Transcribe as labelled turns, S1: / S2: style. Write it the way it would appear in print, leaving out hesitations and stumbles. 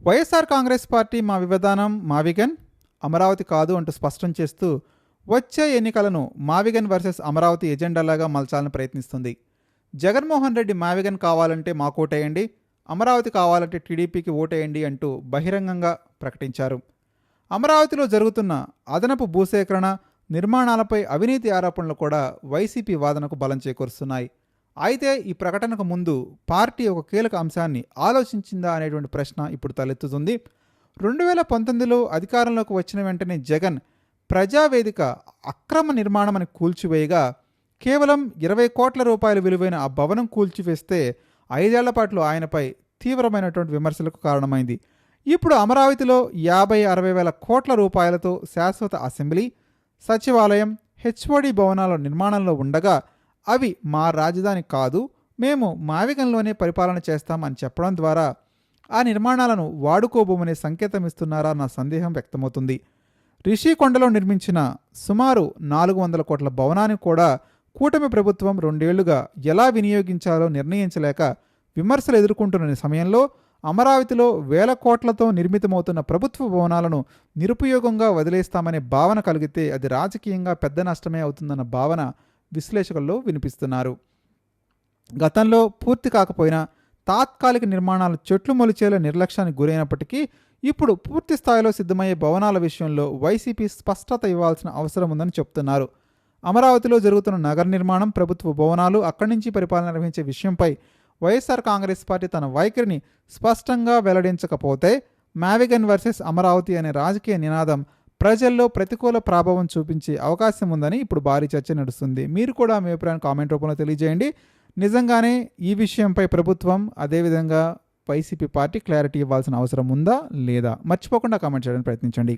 S1: YSR Congress party మా విధానం మావిగన్, అమరావతి కాదు అంటూ స్పష్టం చేస్తూ వచ్చే ఎన్నికలను మావిగన్ వర్సెస్ అమరావతి ఎజెండాలాగా మలచాలని ప్రయత్నిస్తుంది. జగన్మోహన్ రెడ్డి మావిగన్ కావాలంటే మాకు ఓటేయండి, అమరావతి కావాలంటే టీడీపీకి ఓటేయండి అంటూ బహిరంగంగా ప్రకటించారు. అమరావతిలో జరుగుతున్న అదనపు భూసేకరణ, నిర్మాణాలపై అవినీతి ఆరోపణలు కూడా వైసీపీ వాదనకు బలం చేకూరుస్తున్నాయి. అయితే ఈ ప్రకటనకు ముందు పార్టీ ఒక కీలక అంశాన్ని ఆలోచించిందా అనేటువంటి ప్రశ్న ఇప్పుడు తలెత్తుతుంది. 2019లో అధికారంలోకి వచ్చిన వెంటనే జగన్ ప్రజావేదిక అక్రమ నిర్మాణం అని కూల్చివేయగా కేవలం 20 కోట్ల రూపాయల విలువైన ఆ భవనం కూల్చివేస్తే 5 ఏళ్ల పాటు ఆయనపై తీవ్రమైనటువంటి విమర్శలకు కారణమైంది. ఇప్పుడు అమరావతిలో 50-60 వేల కోట్ల రూపాయలతో శాశ్వత అసెంబ్లీ, సచివాలయం, హెచ్ఓడి భవనాల నిర్మాణంలో ఉండగా అవి మా రాజధాని కాదు, మేము మావిగంలోనే పరిపాలన చేస్తామని చెప్పడం ద్వారా ఆ నిర్మాణాలను వాడుకోబోమనే సంకేతం ఇస్తున్నారా అన్న సందేహం వ్యక్తమవుతుంది. రిషికొండలో నిర్మించిన సుమారు 400 కోట్ల భవనాన్ని కూడా కూటమి ప్రభుత్వం 2 ఏళ్లుగా ఎలా వినియోగించాలో నిర్ణయించలేక విమర్శలు ఎదుర్కొంటున్న సమయంలో అమరావతిలో వేల కోట్లతో నిర్మితమవుతున్న ప్రభుత్వ భవనాలను నిరుపయోగంగా వదిలేస్తామనే భావన కలిగితే అది రాజకీయంగా పెద్ద నష్టమే అవుతుందన్న భావన విశ్లేషకుల్లో వినిపిస్తున్నారు. గతంలో పూర్తి కాకపోయినా తాత్కాలిక నిర్మాణాలు చెట్లు మొలిచేలా నిర్లక్ష్యానికి గురైనప్పటికీ ఇప్పుడు పూర్తి స్థాయిలో సిద్ధమయ్యే భవనాల విషయంలో వైసీపీ స్పష్టత ఇవ్వాల్సిన అవసరం ఉందని చెప్తున్నారు. అమరావతిలో జరుగుతున్న నగర నిర్మాణం, ప్రభుత్వ భవనాలు, అక్కడి నుంచి పరిపాలన నిర్వహించే విషయంపై వైఎస్ఆర్ కాంగ్రెస్ పార్టీ తన వైఖరిని స్పష్టంగా వెల్లడించకపోతే మావిగన్ వర్సెస్ అమరావతి అనే రాజకీయ నినాదం ప్రజల్లో ప్రతికూల ప్రభావం చూపించే అవకాశం ఉందని ఇప్పుడు భారీ చర్చ నడుస్తుంది. మీరు కూడా మీ అభిప్రాయాన్ని కామెంట్ రూపంలో తెలియజేయండి. నిజంగానే ఈ విషయంపై ప్రభుత్వం అదేవిధంగా వైసీపీ పార్టీ క్లారిటీ ఇవ్వాల్సిన అవసరం ఉందా లేదా? మర్చిపోకుండా కామెంట్ చేయడానికి ప్రయత్నించండి.